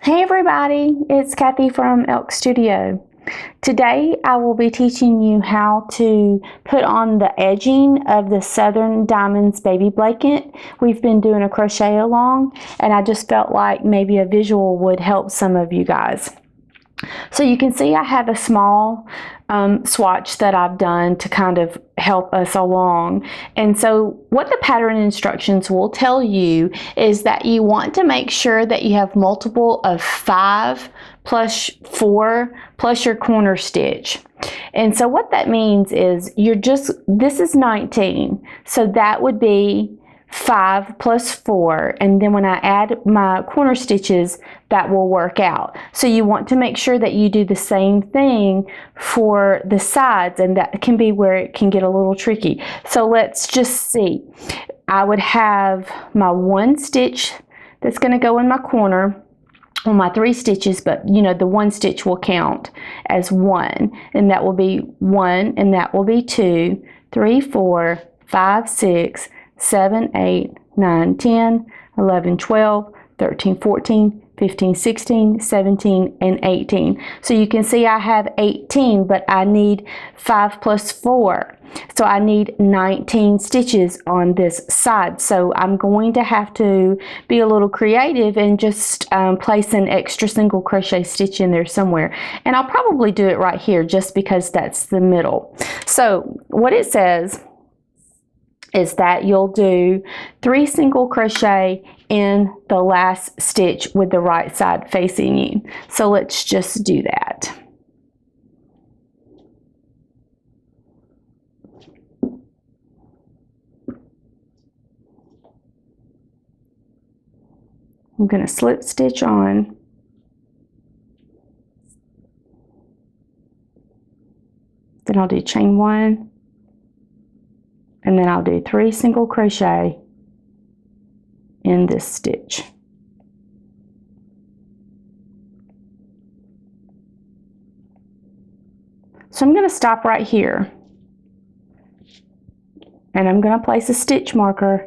Hey everybody, it's Kathy from Elk Studio. Today I will be teaching you how to put on the edging of the Southern Diamonds baby blanket. We've been doing a crochet along and I just felt like maybe a visual would help some of you guys. So you can see I have a small swatch that I've done to kind of help us along. And so what the pattern instructions will tell you is that you want to make sure that you have multiple of 5 plus 4 plus your corner stitch. And so what that means is this is 19. So that would be 5 plus 4, and then when I add my corner stitches, that will work out. So you want to make sure that you do the same thing for the sides, and that can be where it can get a little tricky. So let's just see. I would have my 1 stitch that's going to go in my corner on my 3 stitches, but you know the 1 stitch will count as 1, and that will be 1, and that will be 2, 3, 4, 5, 6, 7, 8, 9, 10, 11, 12, 13, 14, 15, 16, 17, and 18. So you can see I have 18, but I need 5 plus 4. So I need 19 stitches on this side. So I'm going to have to be a little creative and just place an extra single crochet stitch in there somewhere. And I'll probably do it right here just because that's the middle. So what it says is that you'll do 3 single crochet in the last stitch with the right side facing you. So let's just do that. I'm going to slip stitch on. Then I'll do chain 1. And then I'll do 3 single crochet in this stitch. So I'm going to stop right here. And I'm going to place a stitch marker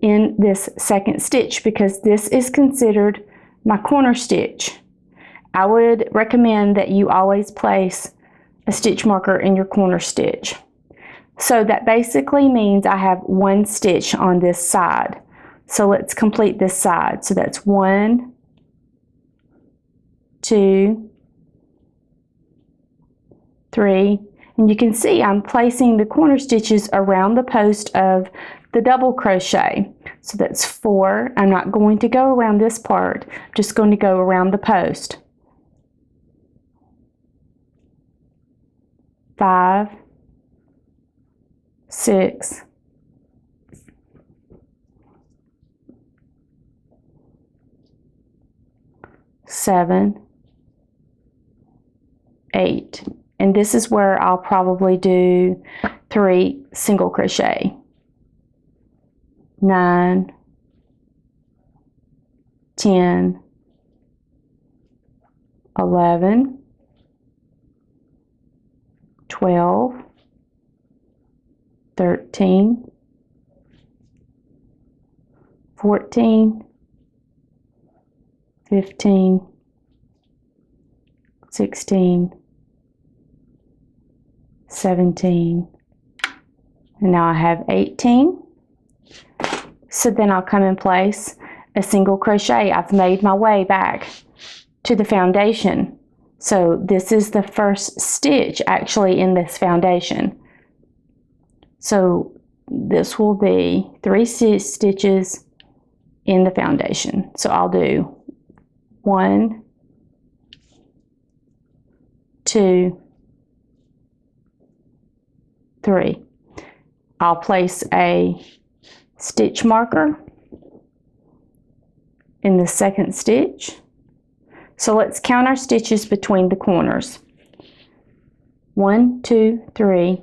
in this second stitch because this is considered my corner stitch. I would recommend that you always place a stitch marker in your corner stitch. So that basically means I have 1 stitch on this side. So let's complete this side. So that's 1, 2, 3. And you can see I'm placing the corner stitches around the post of the double crochet. So that's 4. I'm not going to go around this part, I'm just going to go around the post. 5, 6, 7, 8, and this is where I'll probably do 3 single crochet. 9, 10, 11, 12, 13, 14, 15, 16, 17, and now I have 18. So then I'll come and place a single crochet. I've made my way back to the foundation. So this is the first stitch actually in this foundation. So this will be 3 stitches in the foundation. So I'll do 1, 2, 3. I'll place a stitch marker in the second stitch. So let's count our stitches between the corners. 1, 2, 3,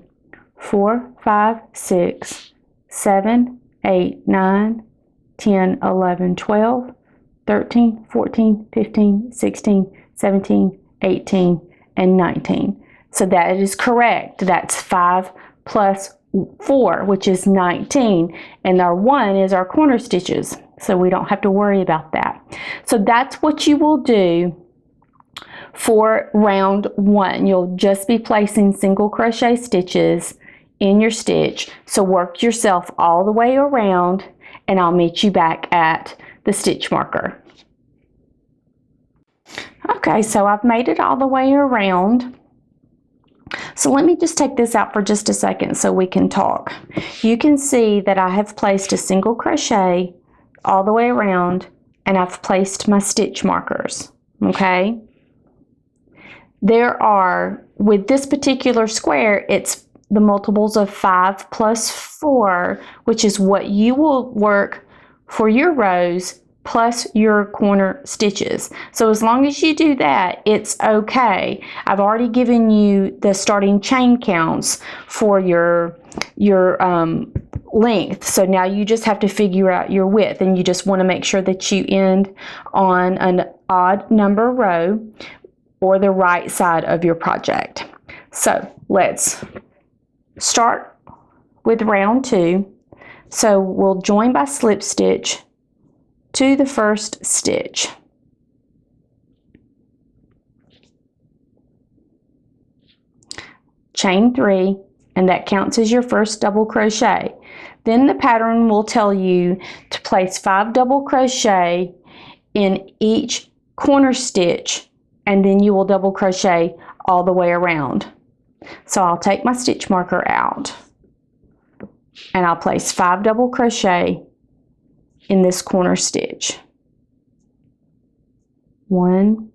4, 5, 6, 7, 8, 9, 10, 11, 12, 13, 14, 15, 16, 17, 18, and 19. So that is correct. That's 5 plus 4, which is 19, and our 1 is our corner stitches. so we don't have to worry about that. So that's what you will do for round 1. You'll just be placing single crochet stitches in your stitch. So work yourself all the way around, and I'll meet you back at the stitch marker. Okay, so I've made it all the way around. So let me just take this out for just a second so we can talk. You can see that I have placed a single crochet all the way around, and I've placed my stitch markers, okay? There are, with this particular square, it's the multiples of 5 plus 4, which is what you will work for your rows plus your corner stitches. So as long as you do that, it's okay. I've already given you the starting chain counts for your length. So now you just have to figure out your width, and you just want to make sure that you end on an odd number row or the right side of your project. So let's start with round 2. So we'll join by slip stitch to the first stitch. Chain 3, and that counts as your first double crochet. Then the pattern will tell you to place 5 double crochet in each corner stitch, and then you will double crochet all the way around. So I'll take my stitch marker out, and I'll place 5 double crochet in this corner stitch. 1,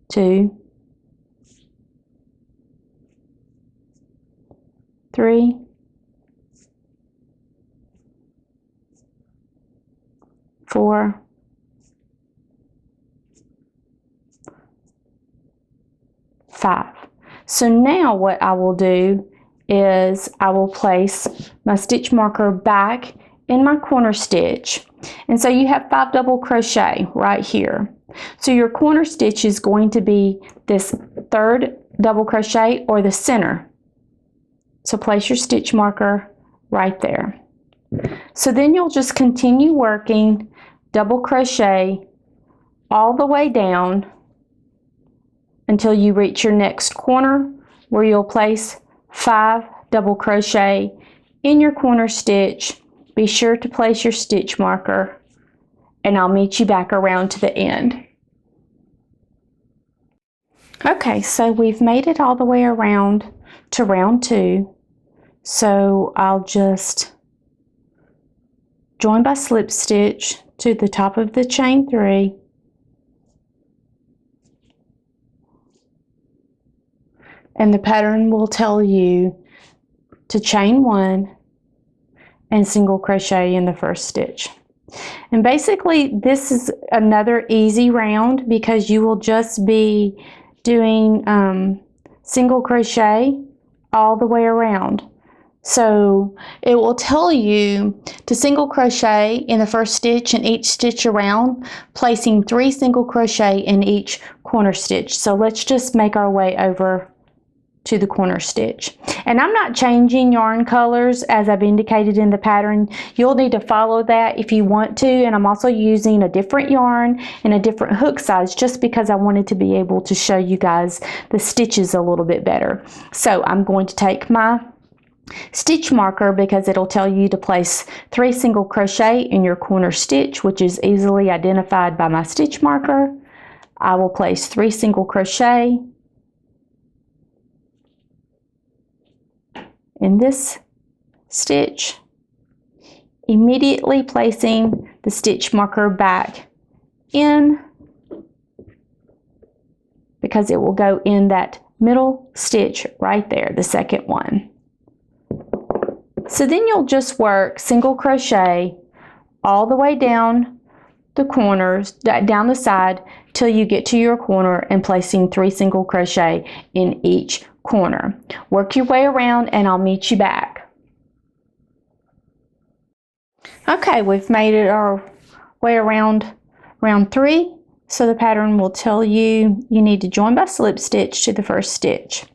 2, 3, 4, 5. So now what I will do is I will place my stitch marker back in my corner stitch, and so you have 5 double crochet right here. So your corner stitch is going to be this 3rd double crochet or the center. So place your stitch marker right there. So then you'll just continue working double crochet all the way down until you reach your next corner, where you'll place 5 double crochet in your corner stitch. Be sure to place your stitch marker, and I'll meet you back around to the end. Okay, so we've made it all the way around to round 2. So I'll just join by slip stitch to the top of the chain 3. And the pattern will tell you to chain 1 and single crochet in the first stitch. And basically this is another easy round because you will just be doing single crochet all the way around. So it will tell you to single crochet in the first stitch and each stitch around, placing 3 single crochet in each corner stitch. So let's just make our way over to the corner stitch. And I'm not changing yarn colors as I've indicated in the pattern. You'll need to follow that if you want to, and I'm also using a different yarn and a different hook size just because I wanted to be able to show you guys the stitches a little bit better. So I'm going to take my stitch marker because it'll tell you to place 3 single crochet in your corner stitch, which is easily identified by my stitch marker. I will place 3 single crochet in this stitch, immediately placing the stitch marker back in because it will go in that middle stitch right there, the second one. So then you'll just work single crochet all the way down the corners, down the side, till you get to your corner and placing 3 single crochet in each corner. Work your way around and I'll meet you back. Okay, we've made it our way around round 3. So the pattern will tell you you need to join by slip stitch to the first stitch.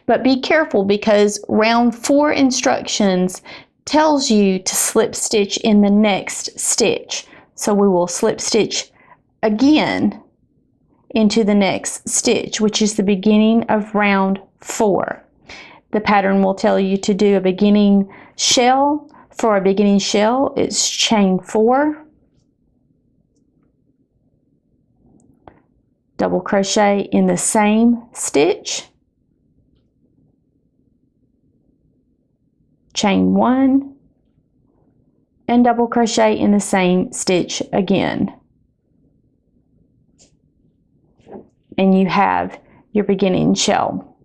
But be careful because round 4 instructions tells you to slip stitch in the next stitch. So we will slip stitch again into the next stitch, which is the beginning of round 4. The pattern will tell you to do a beginning shell. For a beginning shell, it's chain 4, double crochet in the same stitch, chain 1, and double crochet in the same stitch again. And you have your beginning shell.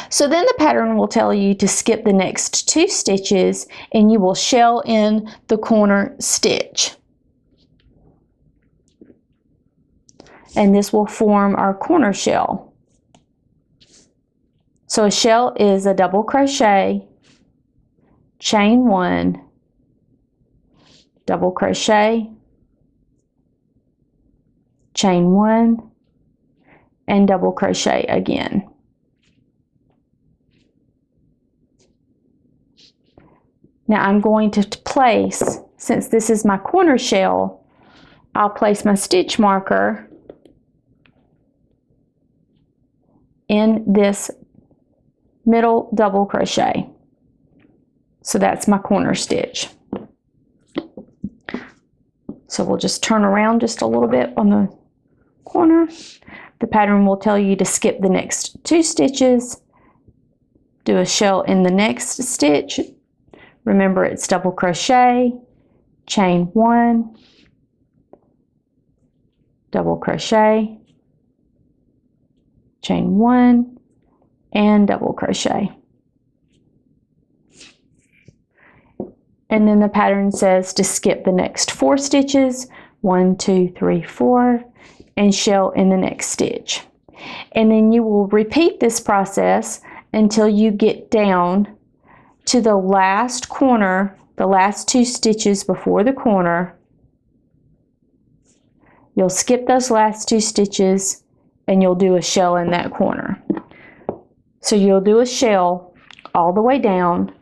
So then the pattern will tell you to skip the next 2 stitches and you will shell in the corner stitch. And this will form our corner shell. So a shell is a double crochet, chain 1, double crochet, chain 1, and double crochet again. Now I'm going to place, since this is my corner shell, I'll place my stitch marker in this middle double crochet. So that's my corner stitch. So we'll just turn around just a little bit on the corner. The pattern will tell you to skip the next 2 stitches, do a shell in the next stitch. Remember, it's double crochet, chain 1, double crochet, chain 1, and double crochet. And then the pattern says to skip the next 4 stitches, 1, 2, 3, 4, and shell in the next stitch. And then you will repeat this process until you get down to the last corner, the last 2 stitches before the corner. You'll skip those last 2 stitches and you'll do a shell in that corner. So you'll do a shell all the way down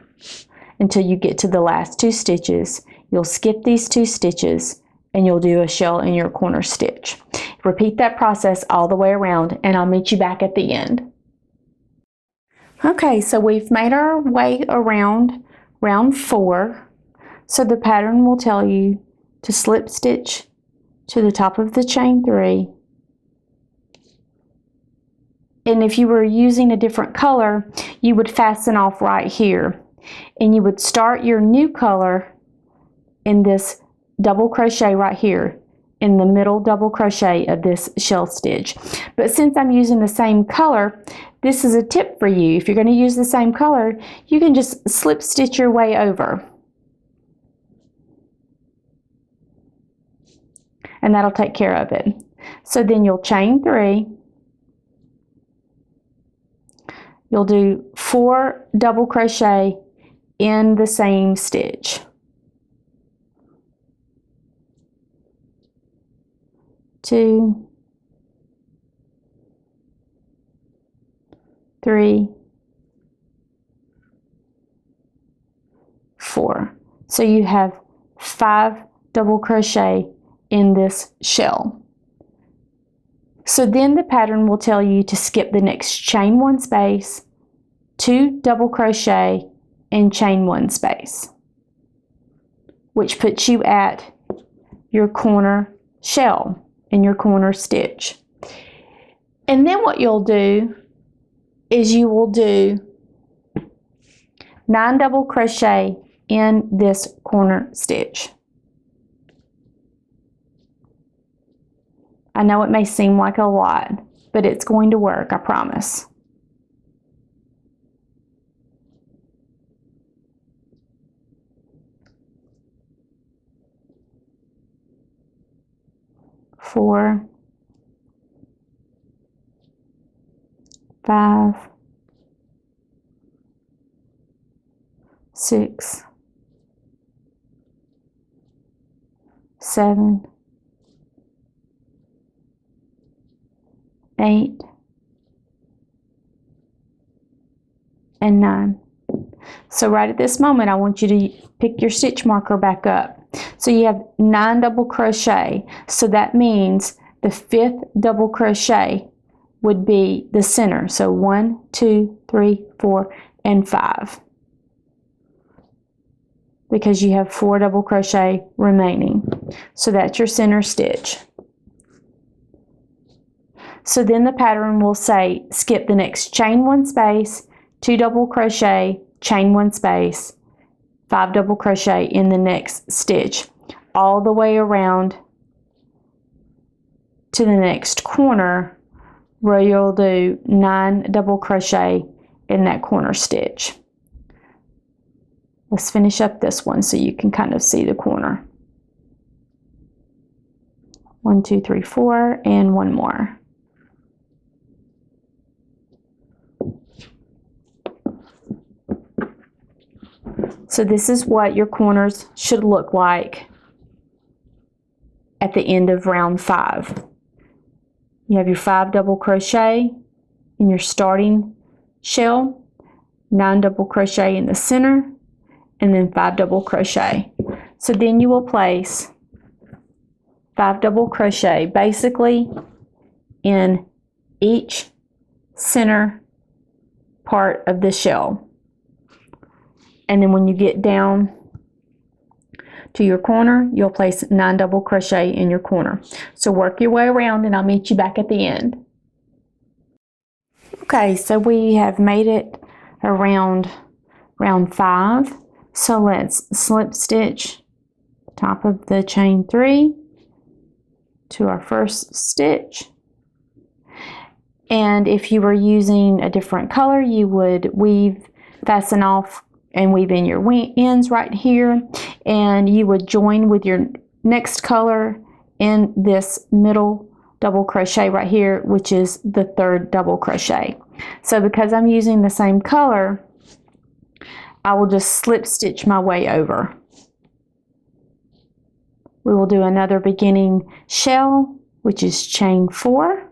until you get to the last 2 stitches. You'll skip these 2 stitches and you'll do a shell in your corner stitch. Repeat that process all the way around and I'll meet you back at the end. Okay, so we've made our way around round 4. So the pattern will tell you to slip stitch to the top of the chain 3. And if you were using a different color, you would fasten off right here. And you would start your new color in this double crochet right here, in the middle double crochet of this shell stitch. But since I'm using the same color, this is a tip for you. If you're going to use the same color, you can just slip stitch your way over. And that'll take care of it. So then you'll chain 3. You'll do 4 double crochet in the same stitch. 2, 3, 4. So you have 5 double crochet in this shell. So then the pattern will tell you to skip the next chain 1 space, 2 double crochet, and chain 1 space, which puts you at your corner shell in your corner stitch. And then what you'll do is you will do 9 double crochet in this corner stitch. I know it may seem like a lot, but it's going to work, I promise. Four, 5, 6, 7, 8, and 9. So right at this moment, I want you to pick your stitch marker back up. So you have 9 double crochet. So that means the 5th double crochet would be the center. So 1, 2, 3, 4, and 5. Because you have 4 double crochet remaining. So that's your center stitch. So then the pattern will say skip the next chain 1 space, 2 double crochet, chain 1 space, 5 double crochet in the next stitch, all the way around to the next corner where you'll do 9 double crochet in that corner stitch. Let's finish up this one so you can kind of see the corner. 1, 2, 3, 4, and 1 more. So this is what your corners should look like at the end of round 5. You have your 5 double crochet in your starting shell, 9 double crochet in the center, and then 5 double crochet. So then you will place 5 double crochet basically in each center part of the shell. And then when you get down to your corner, you'll place 9 double crochet in your corner. So work your way around and I'll meet you back at the end. Okay, so we have made it around round 5. So let's slip stitch top of the chain 3 to our first stitch. And if you were using a different color, you would weave, fasten off, and weave in your ends right here, and you would join with your next color in this middle double crochet right here, which is the 3rd double crochet. So because I'm using the same color, I will just slip stitch my way over. We will do another beginning shell, which is chain 4,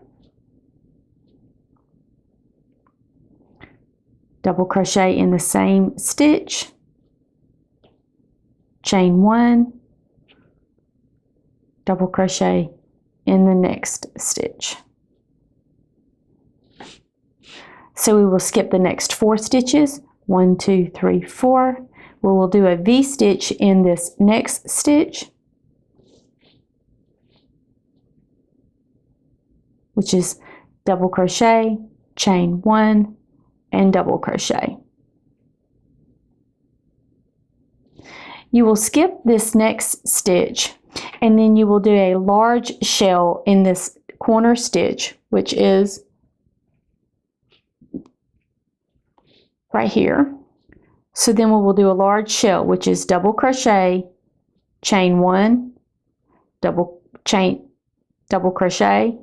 double crochet in the same stitch, chain 1, double crochet in the next stitch. So we will skip the next 4 stitches, 1, 2, 3, 4. We will do a V-stitch in this next stitch, which is double crochet, chain 1, and double crochet. You will skip this next stitch and then you will do a large shell in this corner stitch, which is right here. So then we will do a large shell, which is double crochet, chain 1, double crochet,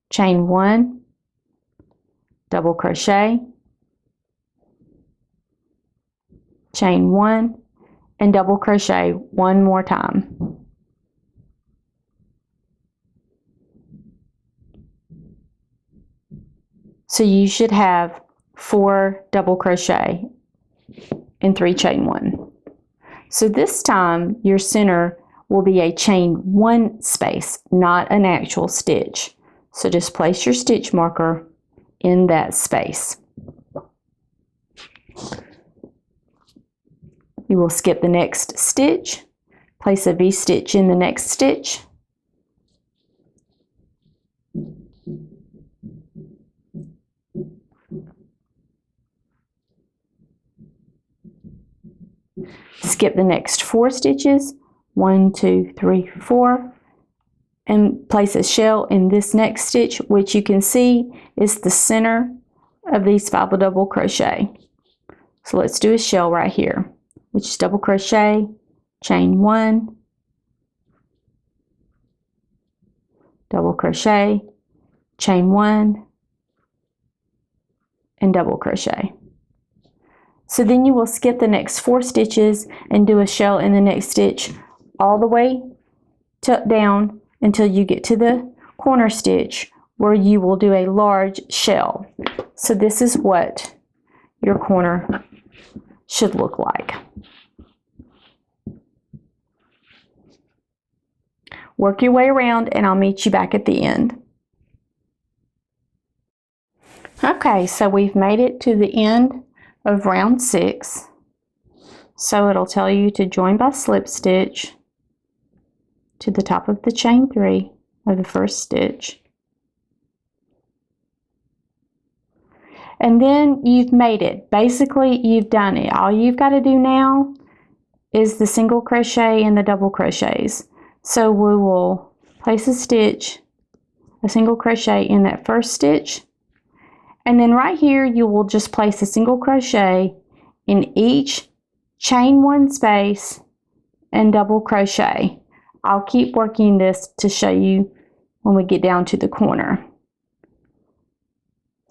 chain 1, double crochet, chain 1, and double crochet one more time. So you should have 4 double crochet and 3 chain 1. So this time your center will be a chain 1 space, not an actual stitch. So just place your stitch marker in that space. You will skip the next stitch, place a V-stitch in the next stitch, skip the next 4 stitches, 1, 2, 3, 4, and place a shell in this next stitch, which you can see is the center of these 5 double crochet. So let's do a shell right here, which is double crochet, chain 1, double crochet, chain 1, and double crochet. So then you will skip the next 4 stitches and do a shell in the next stitch all the way down until you get to the corner stitch where you will do a large shell. So this is what your corner should look like. Work your way around and I'll meet you back at the end. Okay, so we've made it to the end of round 6. So it'll tell you to join by slip stitch to the top of the chain 3 of the first stitch. And then you've made it. Basically, you've done it. All you've got to do now is the single crochet and the double crochets. So we will place a stitch, a single crochet in that first stitch. And then right here, you will just place a single crochet in each chain 1 space and double crochet. I'll keep working this to show you when we get down to the corner.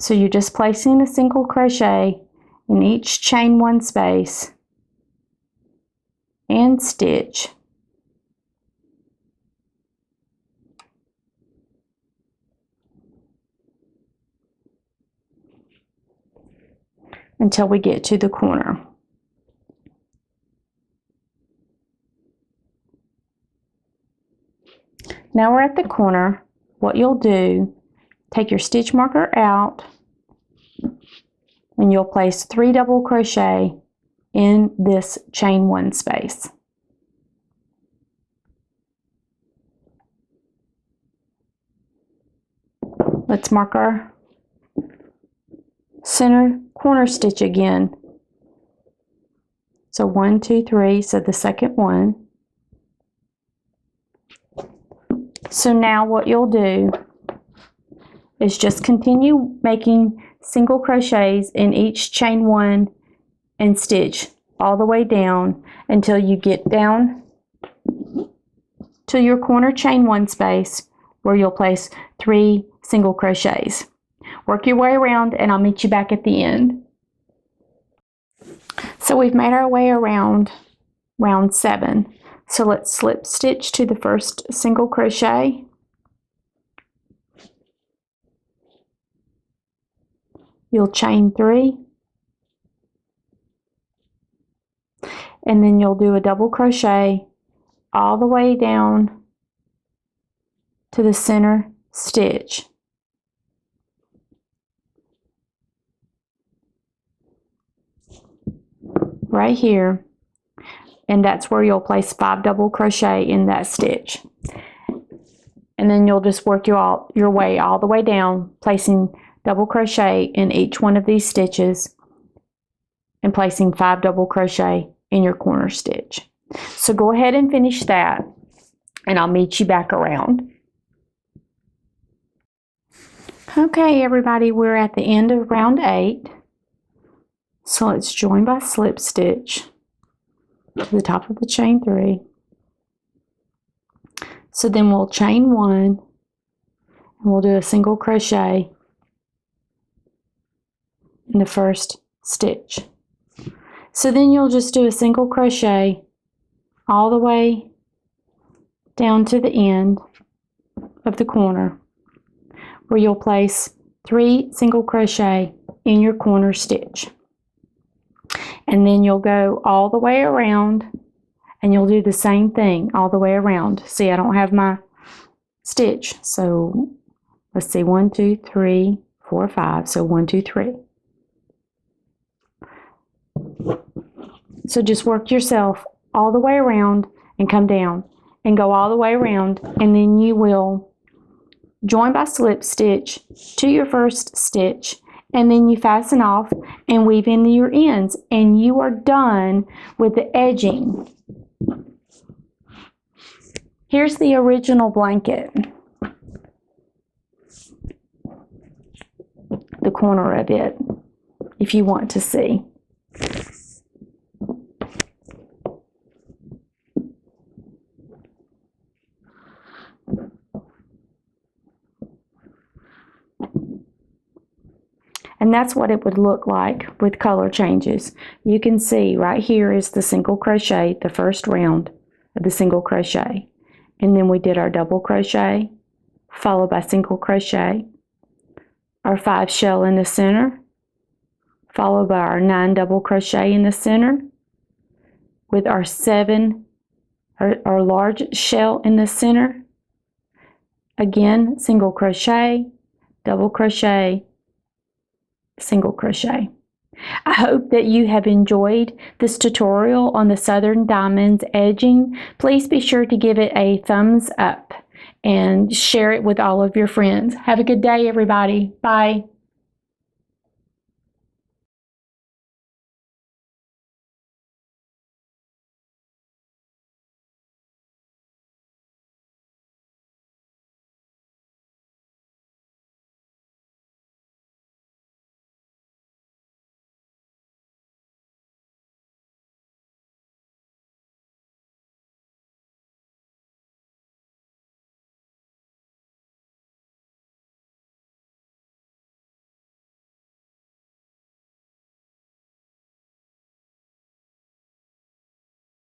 So you're just placing a single crochet in each chain 1 space and stitch. Until we get to the corner. Now we're at the corner. What you'll do, take your stitch marker out and you'll place 3 double crochet in this chain 1 space. Let's mark our center corner stitch again. So 1, 2, 3, so the second one. So now what you'll do is just continue making single crochets in each chain 1 and stitch all the way down until you get down to your corner chain 1 space where you'll place 3 single crochets. Work your way around and I'll meet you back at the end. So we've made our way around round 7. So let's slip stitch to the first single crochet. You'll chain 3. And then you'll do a double crochet all the way down to the center stitch. Right here, and that's where you'll place 5 double crochet in that stitch. And then you'll just work your way all the way down, placing double crochet in each one of these stitches and placing 5 double crochet in your corner stitch. So go ahead and finish that and I'll meet you back around. Okay, everybody, we're at the end of round 8. So let's join by slip stitch to the top of the chain 3. So then we'll chain 1 and we'll do a single crochet in the first stitch. So then you'll just do a single crochet all the way down to the end of the corner where you'll place 3 single crochet in your corner stitch. And then you'll go all the way around and you'll do the same thing all the way around. See, I don't have my stitch. So let's see, 1, 2, 3, 4, 5. So 1, 2, 3. So just work yourself all the way around and come down and go all the way around, and then you will join by slip stitch to your first stitch, and then you fasten off and weave in your ends, and you are done with the edging. Here's the original blanket, the corner of it, if you want to see. And that's what it would look like with color changes. You can see right here is the single crochet, the first round of the single crochet. And then we did our double crochet, followed by single crochet, our 5 shell in the center, followed by our 9 double crochet in the center with our 7 our large shell in the center. Again, single crochet, double crochet, single crochet. I hope that you have enjoyed this tutorial on the Southern Diamonds edging. Please be sure to give it a thumbs up and share it with all of your friends. Have a good day, everybody. Bye.